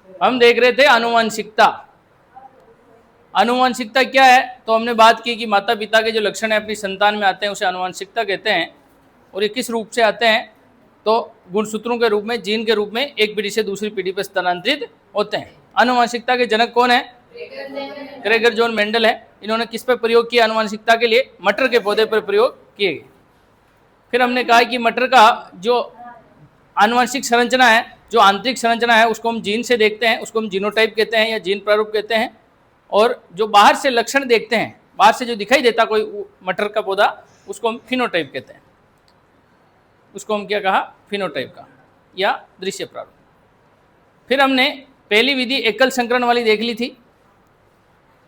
हम देख रहे थे आनुवंशिकता। आनुवंशिकता क्या है? तो हमने बात की कि माता पिता के जो लक्षण है अपनी संतान में आते हैं उसे आनुवंशिकता कहते हैं। और ये किस रूप से आते हैं? तो गुणसूत्रों के रूप में, जीन के रूप में एक पीढ़ी से दूसरी पीढ़ी पर स्थानांतरित होते हैं। आनुवंशिकता के जनक कौन है? ग्रेगर जॉन मेंडल है। इन्होंने किस पर प्रयोग किया आनुवंशिकता के लिए? मटर के पौधे पर प्रयोग किए गए। फिर हमने कहा कि मटर का जो आनुवंशिक संरचना है, जो आंतरिक संरचना है, उसको हम जीन से देखते हैं, उसको हम जीनोटाइप कहते हैं या जीन प्रारूप कहते हैं। और जो बाहर से लक्षण देखते हैं, बाहर से जो दिखाई देता कोई मटर का पौधा, उसको हम फिनोटाइप कहते हैं। उसको हम क्या कहा? फिनोटाइप का या दृश्य प्रारूप। फिर हमने पहली विधि एकल संकरण वाली देख ली थी।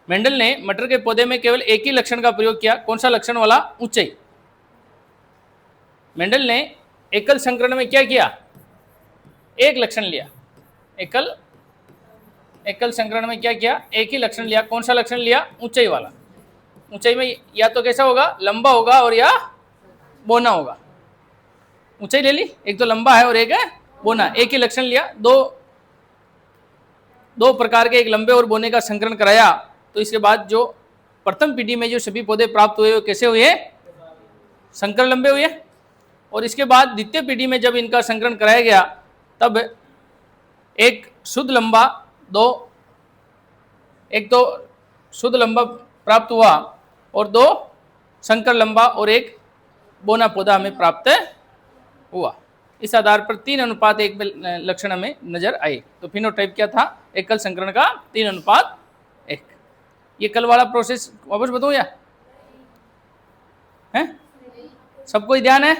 मेंडल ने मटर के पौधे में केवल एक ही लक्षण का प्रयोग किया। कौन सा लक्षण वाला? ऊंचाई। मेंडल ने एकल संकरण में क्या किया? एक लक्षण लिया। एकल संकरण में क्या किया? एक ही लक्षण लिया। कौन सा लक्षण लिया? ऊंचाई वाला। ऊंचाई में या तो कैसा होगा? लंबा होगा और या बोना होगा। ऊंचाई ले ली, एक तो लंबा है और एक है बोना। एक ही लक्षण लिया, दो प्रकार के, एक लंबे और बोने का संकरण कराया। तो इसके बाद जो प्रथम पीढ़ी में जो सभी पौधे प्राप्त हुए वो कैसे हुए? संकर लंबे हुए। और इसके बाद द्वितीय पीढ़ी में जब इनका संकरण कराया गया तब एक शुद्ध लंबा, एक तो शुद्ध लंबा प्राप्त हुआ और दो संकर लंबा और एक बोना पौधा हमें प्राप्त हुआ। इस आधार पर 3:1 में लक्षण हमें नजर आए। तो फिनोटाइप क्या था? एकल संकरण का 3:1। ये कल वाला प्रोसेस वापस बताऊं या है? सबको ही ध्यान है?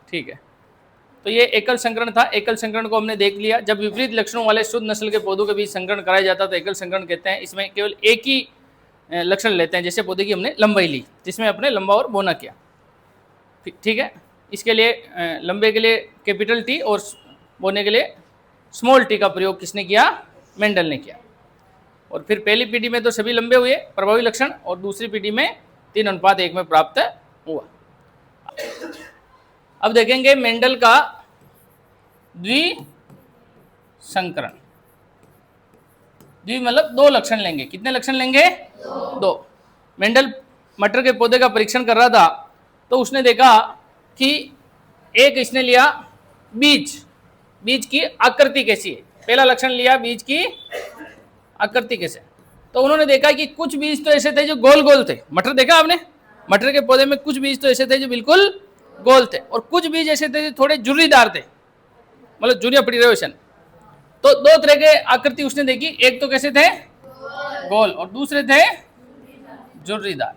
ठीक है। तो ये एकल संकरण था। एकल संकरण को हमने देख लिया। जब विपरीत लक्षणों वाले शुद्ध नस्ल के पौधों के बीच संकरण कराया जाता तो एकल संकरण कहते हैं। इसमें केवल एक ही लक्षण लेते हैं। जैसे पौधे की हमने लंबाई ली, जिसमें अपने लंबा और बोना किया। ठीक है। इसके लिए लंबे के लिए कैपिटल टी और बोने के लिए स्मॉल टी का प्रयोग किसने किया? मेंडल ने किया। और फिर पहली पीढ़ी में तो सभी लंबे हुए प्रभावी लक्षण, और दूसरी पीढ़ी में 3:1 में प्राप्त हुआ। अब देखेंगे मेंडल का द्विसंकरण। द्वि मतलब दो लक्षण लेंगे। कितने लक्षण लेंगे? दो। मेंडल मटर के पौधे का परीक्षण कर रहा था तो उसने देखा कि एक इसने लिया बीज की आकृति कैसी है। पहला लक्षण लिया बीज की आकृति कैसे। तो उन्होंने देखा कि कुछ बीज तो ऐसे थे जो गोल गोल थे। मटर देखा आपने? मटर के पौधे में कुछ बीज तो ऐसे थे जो बिल्कुल गोल थे, और कुछ बीज ऐसे थे जो थोड़े जुर्रीदार थे, मतलब जुरिया प्रिरेशन। तो दो तरह के आकृति उसने देखी। एक तो कैसे थे? गोल, और दूसरे थे जुर्रीदार।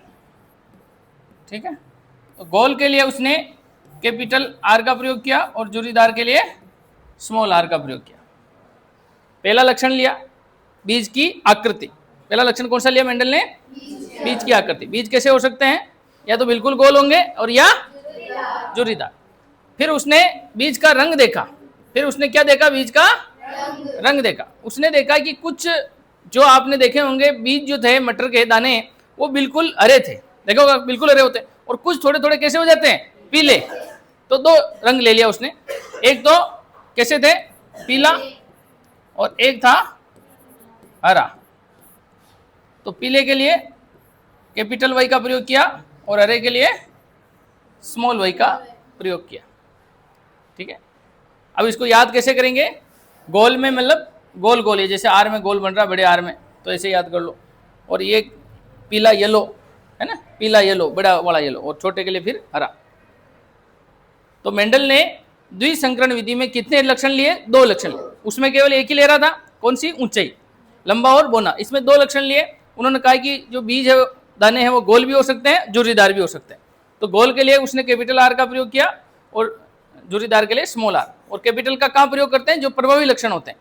ठीक है। तो गोल के लिए उसने कैपिटल आर का प्रयोग किया और जुर्रीदार के लिए स्मॉल आर का प्रयोग किया। पहला लक्षण लिया बीज की आकृति। पहला लक्षण कौन सा लिया मेंडल ने? बीज की आकृति। बीज कैसे हो सकते हैं? या तो बिल्कुल गोल होंगे और या जुर्रीदार। फिर उसने बीज का रंग देखा। फिर उसने क्या देखा? बीज का रंग देखा। उसने देखा कि कुछ जो आपने देखे होंगे बीज जो थे मटर के दाने, वो बिल्कुल हरे थे। देखा होगा बिल्कुल हरे होते हैं, और कुछ थोड़े थोड़े कैसे हो जाते हैं? पीले। तो दो रंग ले लिया उसने। एक तो कैसे थे? पीला, और एक था हरा। तो पीले के लिए कैपिटल वाई का प्रयोग किया और हरे के लिए स्मॉल वाई का प्रयोग किया। ठीक है। अब इसको याद कैसे करेंगे? गोल में मतलब गोल गोल है, जैसे आर में गोल बन रहा बड़े आर में, तो ऐसे याद कर लो। और ये पीला येलो है ना, पीला येलो, बड़ा वाला येलो, और छोटे के लिए फिर हरा। तो मेंडल ने द्विसंकरण विधि में कितने लक्षण लिए? दो लक्षण लिए। उसमें केवल एक ही ले रहा था। कौन सी? ऊंचाई, लंबा और बोना। इसमें दो लक्षण लिए। उन्होंने कहा कि जो बीज है, दाने हैं, वो गोल भी हो सकते हैं, जुर्रीदार भी हो सकते हैं। तो गोल के लिए उसने कैपिटल आर का प्रयोग किया और जुर्रीदार के लिए स्मॉल आर। और कैपिटल का कहाँ प्रयोग करते हैं? जो प्रभावी लक्षण होते हैं।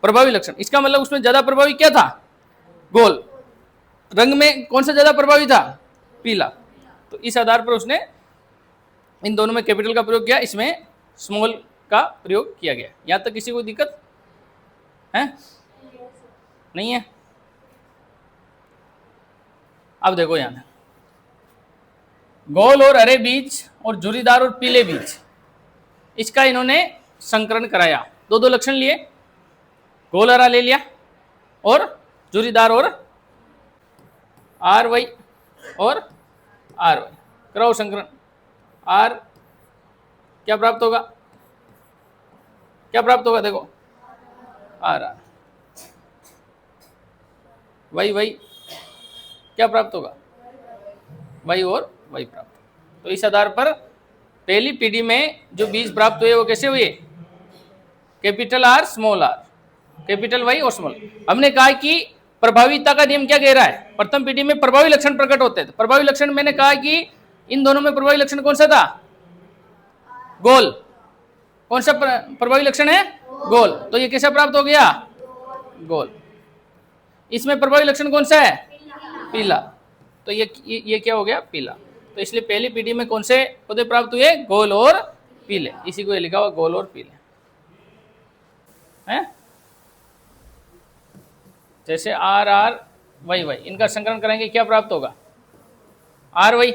प्रभावी लक्षण, इसका मतलब उसमें ज्यादा प्रभावी क्या था? गोल। रंग में कौन सा ज्यादा प्रभावी था? पीला। तो इस आधार पर उसने इन दोनों में कैपिटल का प्रयोग किया, इसमें स्मॉल का प्रयोग किया गया। यहां तक किसी को दिक्कत है? नहीं है? अब देखो यहां गोल और हरे बीज और जुर्रीदार और पीले बीज, इसका इन्होंने संकरण कराया। दो दो लक्षण लिए, गोल हरा ले लिया और जुरीदार और आर वाई और आर वाई, कराओ संकरण। आर क्या प्राप्त होगा, क्या प्राप्त होगा, देखो आर आर, वाई वाई क्या प्राप्त होगा, वाई और वाई प्राप्त। तो इस आधार पर पहली पीढ़ी में जो बीज प्राप्त हुए वो कैसे हुए, capital R small R, capital Y और स्मॉल। हमने कहा कि प्रभावीता का नियम क्या कह रहा है, प्रथम पीढ़ी में प्रभावी लक्षण प्रकट होते हैं। प्रभावी लक्षण मैंने कहा कि इन दोनों में प्रभावी लक्षण कौन सा था, गोल। कौन सा प्रभावी लक्षण है, गोल। तो ये कैसा प्राप्त हो गया, गोल। इसमें प्रभावी लक्षण कौन सा है, पीला। तो ये क्या हो गया, पीला। तो इसलिए पहली पीढ़ी में कौन से पौधे प्राप्त हुए, गोल और पीले। इसी को ये लिखा हुआ गोल और पीले हैं। जैसे आर आर वाई वाई, इनका संकलन करेंगे क्या प्राप्त होगा, आर वाई,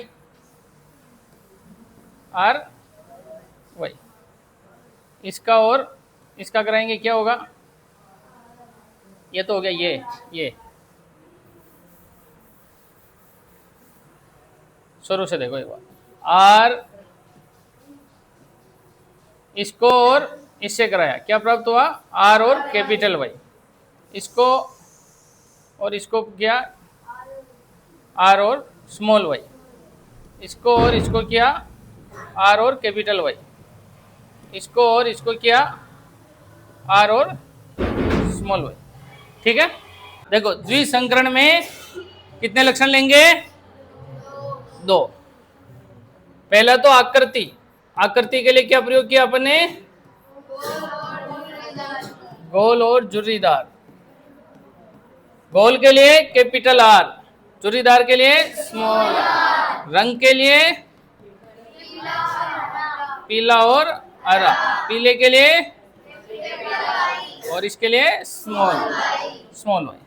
आर वाई। इसका और इसका कराएंगे क्या होगा, ये तो हो गया ये शुरू से देखो एक बार, आर इसको और इससे कराया क्या प्राप्त हुआ, आर और कैपिटल वाई। इसको और इसको किया, आर और स्मॉल वाई। इसको और इसको किया, आर और कैपिटल वाई। इसको और इसको किया, आर और स्मॉल वाई। ठीक है। देखो द्विसंकरण में कितने लक्षण लेंगे, दो। पहला तो आकृति, आकृति के लिए क्या प्रयोग किया अपने, गोल और झुर्रीदार। गोल के लिए कैपिटल आर, झुर्रीदार के लिए स्मॉल आर, रंग के लिए पीला और हरा, पीले के लिए और इसके लिए स्मॉल वाई।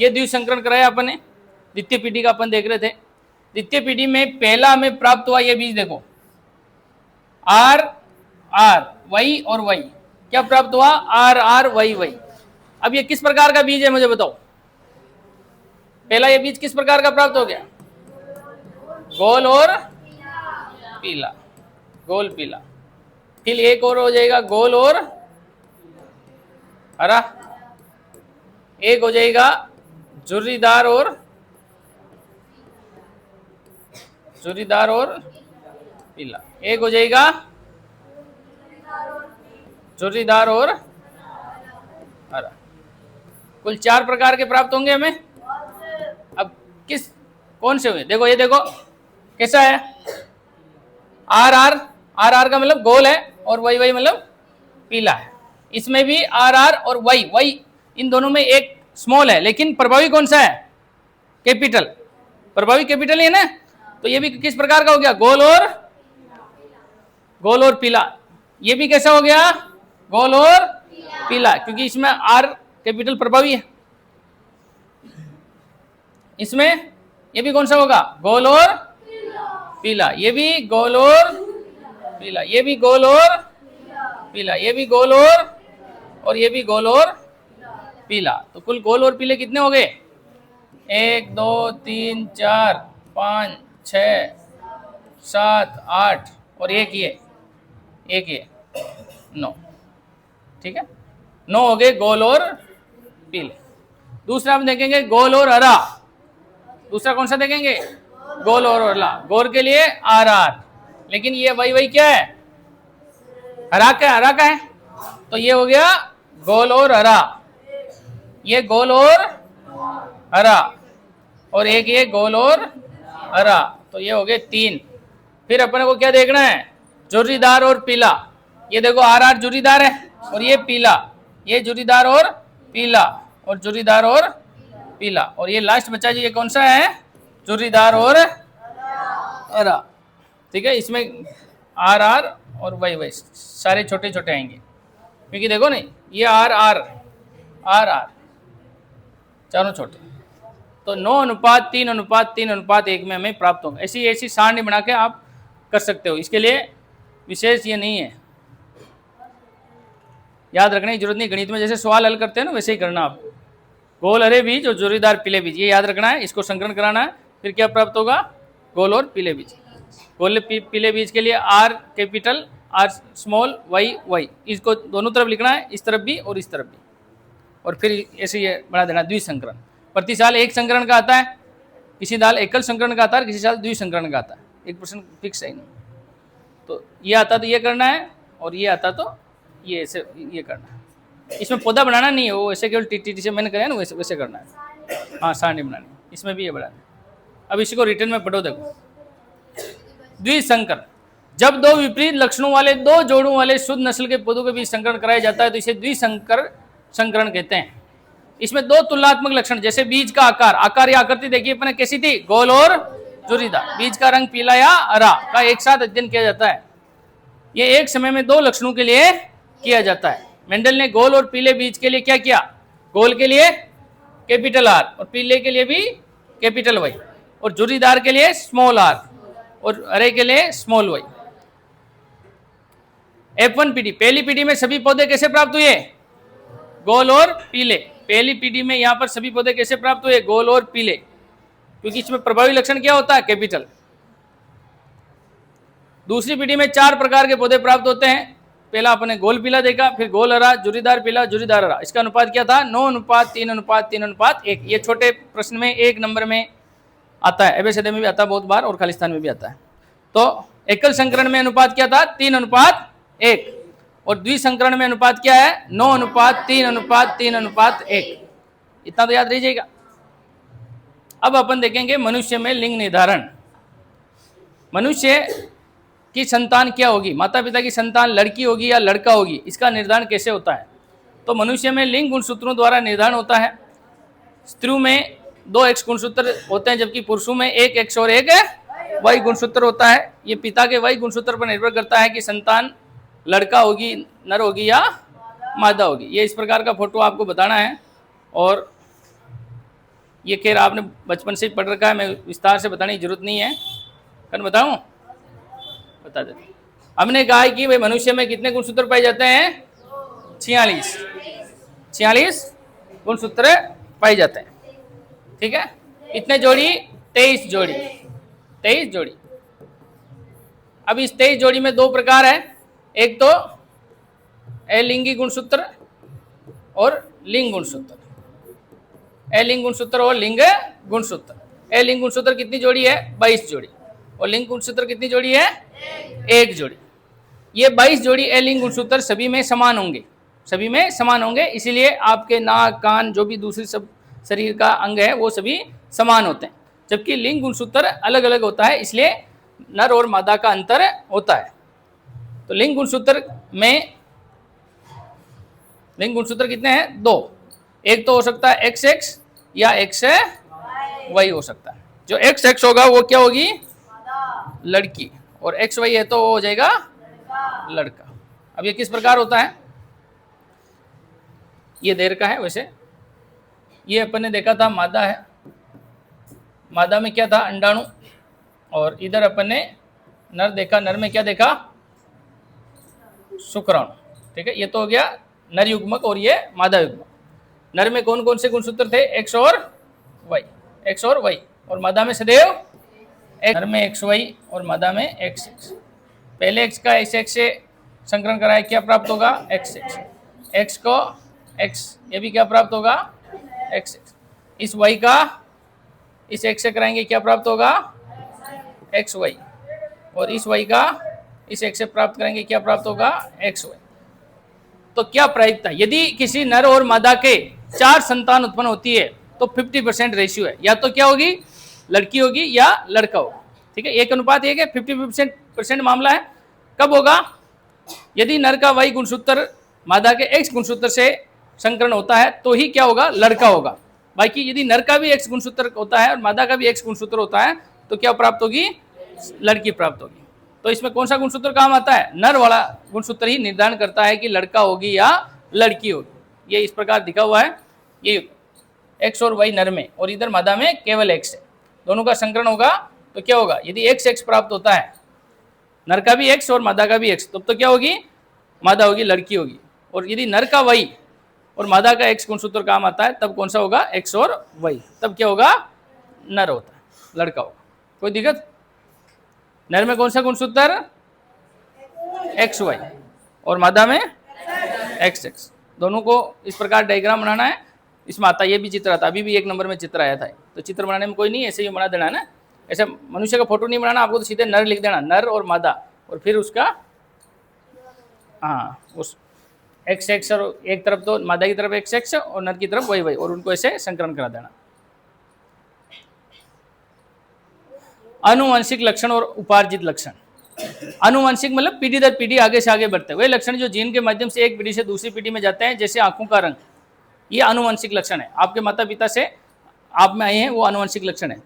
ये द्विसंकरण कराया अपन ने, द्वितीय पीढ़ी का अपन देख रहे थे। द्वितीय पीढ़ी में पहला हमें प्राप्त हुआ ये बीज, देखो आर आर वाई और वाई, क्या प्राप्त हुआ, आर आर वाई वाई। अब ये किस प्रकार का बीज है मुझे बताओ, पहला ये बीज किस प्रकार का प्राप्त हो गया, गोल और पीला, गोल पीला। फिर एक और हो जाएगा गोल और हरा, एक हो जाएगा झुर्रीदार और पीला, एक हो जाएगा झुर्रीदार और हरा। कुल 4 प्रकार के प्राप्त होंगे हमें। अब कौन से हुए, देखो ये देखो कैसा है, आर आर, आर आर का मतलब गोल है और वाई वाई मतलब पीला है। इसमें भी आर आर और वाई वाई, इन दोनों में एक स्मॉल है, लेकिन प्रभावी कौन सा है, कैपिटल। प्रभावी कैपिटल है ना। तो ये भी किस प्रकार का हो गया, गोल और पीला। ये भी कैसा हो गया, गोल और पीला, क्योंकि इसमें आर कैपिटल प्रभावी है। इसमें ये भी कौन सा होगा, गोल और पीला। ये भी गोल और पीला, ये भी गोल और पीला, ये भी गोल और ये भी गोल और पीला। तो कुल गोल और पीले कितने हो गए, 1 2 3 4 5 6 7 8 और एक ये 9। ठीक है, 9 हो गए गोल और पीले। दूसरा हम देखेंगे गोल और हरा। दूसरा कौन सा देखेंगे, गोल और हरा। गोल के लिए आर आर, लेकिन ये वही क्या है, हरा का है। तो ये हो गया गोल और हरा, ये गोल और हरा, और एक ये गोल और हरा। तो ये हो गए 3। फिर अपने को क्या देखना है, झुर्रीदार और पीला। ये देखो आर आर झुर्रीदार है और ये पीला, ये झुर्रीदार और पीला और झुर्रीदार और पीला। और ये लास्ट बचा जी, ये कौन सा है, झुर्रीदार और हरा। ठीक है, इसमें आर आर और वाई सारे छोटे छोटे आएंगे, क्योंकि देखो नहीं ये आर आर चारों छोटे। तो 9:3:3:1 में हमें प्राप्त होगा। ऐसी सारणी बना के आप कर सकते हो, इसके लिए विशेष ये नहीं है। याद रखने की जरूरत नहीं, गणित में जैसे सवाल हल करते हैं ना वैसे ही करना आप। गोल हरे बीज और जोरीदार पीले बीज, ये याद रखना है, इसको संकरण कराना है, फिर क्या प्राप्त होगा, गोल और पीले बीज। गोल पीले बीज के लिए R capital, R small, Y Y, इसको दोनों तरफ लिखना है, इस तरफ भी और इस तरफ भी, और फिर ऐसे ये बना देना द्विसंकरण। प्रति साल एक संकरण का आता है, किसी साल एकल संकरण का आता है, किसी साल द्विसंकरण का आता है, 1% फिक्स है नहीं। तो ये आता तो ये करना है, और ये आता तो ये ऐसे ये करना है। इसमें पौधा बनाना नहीं है, वो ऐसे केवल टी से मैंने कराया ना वैसे वैसे करना है। हाँ सारणी बनानी, इसमें भी ये बनाना। अब इसी को रिटर्न में पढ़ो, देखो द्विसंकर, जब दो विपरीत लक्षणों वाले दो जोड़ों वाले शुद्ध नस्ल के पौधों के बीच संकरण कराया जाता है तो इसे द्विसंकर संकरण कहते हैं। इसमें दो तुलनात्मक लक्षण, जैसे बीज का आकार या आकृति देखिए अपने कैसी थी, गोल और जोरीदार, बीज का रंग पीला या हरा का एक साथ अध्ययन किया जाता है। ये एक समय में दो लक्षणों के लिए किया जाता है। मेंडल ने गोल और पीले बीज के लिए क्या किया, गोल के लिए कैपिटल आर और पीले के लिए भी कैपिटल वाई, और जोरीदार के लिए स्मॉल आर और हरे के लिए स्मॉल वाई। F1 पीढ़ी, पहली पीढ़ी में सभी पौधे कैसे प्राप्त हुए, गोल और पीले। पहली पीढ़ी में यहाँ पर सभी पौधे कैसे प्राप्त हुए, गोल और पीले, क्योंकि इसमें प्रभावी लक्षण क्या होता है, कैपिटल। दूसरी पीढ़ी में 4 प्रकार के पौधे प्राप्त होते हैं। पहला अपने गोल पीला देखा, फिर गोल हरा, जोरीदार पीला, जोरीदार हरा। इसका अनुपात क्या था, 9:3:3:3:1। ये छोटे प्रश्न में 1 नंबर में आता है, एबीसीडी में भी आता है बहुत बार और खालिस्तान में भी आता है। तो एकल संकरण में अनुपात क्या था, 3:1, और द्विसंकरण में अनुपात क्या है, 9:3:3:1। इतना तो याद रह जाएगा। अब अपन देखेंगे मनुष्य में लिंग निर्धारण। मनुष्य की संतान क्या होगी, माता पिता की संतान लड़की होगी या लड़का होगी, इसका निर्धारण कैसे होता है। तो मनुष्य में लिंग गुणसूत्रों द्वारा निर्धारण होता है। स्त्रियों में 2 X गुणसूत्र होते हैं, जबकि पुरुषों में 1 X और 1 Y गुणसूत्र होता है। ये पिता के Y गुणसूत्र पर निर्भर करता है कि संतान लड़का होगी, नर होगी या मादा होगी। ये इस प्रकार का फोटो आपको बताना है, और ये खैर आपने बचपन से ही पढ़ रखा है, मैं विस्तार से बताने की जरूरत नहीं है। कल बताऊं, बता देते। हमने कहा कि भाई मनुष्य में कितने गुणसूत्र पाए जाते हैं, 46 गुणसूत्र पाए जाते हैं। ठीक है, कितने जोड़ी, 23 जोड़ी। अब इस 23 जोड़ी में 2 प्रकार है, एक तो अलिंगी गुणसूत्र और लिंग गुणसूत्र। अलिंग गुणसूत्र और लिंग गुणसूत्र। अलिंग गुणसूत्र कितनी जोड़ी है, 22 जोड़ी, और लिंग गुणसूत्र कितनी जोड़ी है, 1 जोड़ी। ये 22 जोड़ी अलिंग गुणसूत्र सभी में समान होंगे, इसीलिए आपके नाक, कान, जो भी दूसरी सब शरीर का अंग है वो सभी समान होते हैं। जबकि लिंग गुणसूत्र अलग अलग होता है, इसलिए नर और मादा का अंतर होता है। तो लिंग गुणसूत्र कितने हैं, 2। एक तो हो सकता है XX या XY हो सकता है। जो XX होगा वो क्या होगी, लड़की, और XY है तो वो हो जाएगा लड़का। अब ये किस प्रकार होता है, ये देर का है। वैसे ये अपन ने देखा था मादा है, मादा में क्या था, अंडाणु, और इधर अपन ने नर देखा, नर में क्या देखा, शुक्राणु। ठीक है, ये तो हो गया नर युग्मक और ये मादा युग्मक। नर में कौन कौन से गुणसूत्र थे, X और Y, और मादा में सदैव नर में XY और मादा में XX। पहले X का XX से संकरण कराया, क्या प्राप्त होगा, XX। X को X, ये भी क्या प्राप्त होगा, XX। इस Y का इस X से कराएंगे, क्या प्राप्त होगा, XY, और इस Y का इस X से प्राप्त करेंगे, क्या प्राप्त होगा, XY। तो क्या प्रायिकता, यदि किसी नर और मादा के 4 संतान उत्पन्न होती है तो 50% रेशियो है, या तो क्या होगी, लड़की होगी या लड़का होगा। ठीक है, 1:1 है, 50% मामला है। कब होगा, यदि नर का Y गुणसूत्र मादा के X गुणसूत्र से संकरण होता है तो ही क्या होगा, लड़का होगा। बाकी यदि नर का भी X गुणसूत्र होता है और मादा का भी X गुणसूत्र होता है तो क्या प्राप्त होगी, लड़की प्राप्त होगी। तो इसमें कौन सा गुणसूत्र काम आता है, नर वाला गुणसूत्र ही निर्धारण करता है कि लड़का होगी या लड़की होगी। ये इस प्रकार दिखा हुआ है, ये X और Y नर में, और इधर मादा में केवल X है। दोनों का संकरण होगा तो क्या होगा, यदि XX प्राप्त होता है, नर का भी X और मादा का भी X, तब तो क्या होगी, मादा होगी, लड़की होगी। और यदि नर का वाई और मादा का एक्स गुणसूत्र काम आता है तब कौन सा होगा, एक्स और वाई, तब क्या होगा, नर होता है, लड़का होगा। कोई दिक्कत? नर में कौन सा गुणसूत्र, एक्स वाई, और मादा में एक्स एक्स। दोनों को इस प्रकार डायग्राम बनाना है। इसमें आता ये भी चित्र आता, अभी भी 1 नंबर में चित्र आया था, तो चित्र बनाने में कोई नहीं, ऐसे ही बना देना है ना। ऐसे मनुष्य का फोटो नहीं बनाना आपको, तो सीधे नर लिख देना, नर और मादा, और फिर उसका हाँ उस एक्स एक्स, और एक तरफ तो मादा की तरफ एक्स एक्स और नर की तरफ वही वही, और उनको ऐसे संकलन करा देना। आनुवंशिक लक्षण और उपार्जित लक्षण। आनुवंशिक मतलब पीढ़ी दर पीढ़ी आगे से आगे बढ़ते हैं, वे लक्षण जो जीन के माध्यम से एक पीढ़ी से दूसरी पीढ़ी में जाते हैं, जैसे आंखों का रंग, ये आनुवंशिक लक्षण है। आपके माता पिता से आप में आए हैं, वो आनुवंशिक लक्षण है,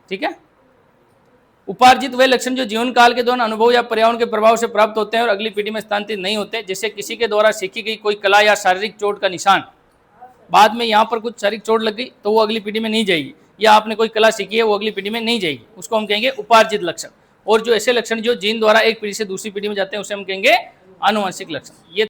ठीक है। उपार्जित वे लक्षण जो जीवन काल के दौरान अनुभव या पर्यावरण के प्रभाव से प्राप्त होते हैं और अगली पीढ़ी में स्थानांतरित नहीं होते, जैसे किसी के द्वारा सीखी गई कोई कला या शारीरिक चोट का निशान, बाद में यहाँ पर कुछ शारीरिक चोट लग गई तो वो अगली पीढ़ी में नहीं जाएगी, या आपने कोई कला सीखी है वो अगली पीढ़ी में नहीं जाएगी, उसको हम कहेंगे उपार्जित लक्षण। और जो ऐसे लक्षण जो जीन द्वारा एक पीढ़ी से दूसरी पीढ़ी में जाते हैं उसे हम कहेंगे आनुवंशिक लक्षण। ये